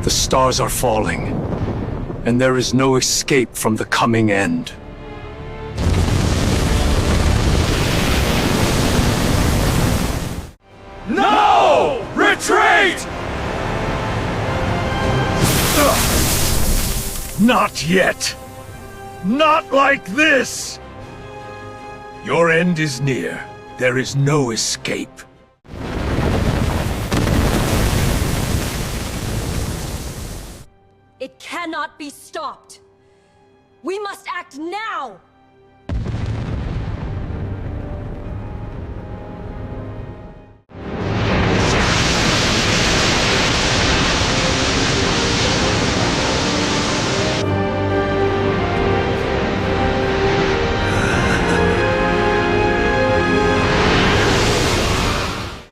The stars are falling, and there is no escape from the coming end. No! Retreat! Not yet! Not like this! Your end is near. There is no escape. It cannot be stopped! We must act now!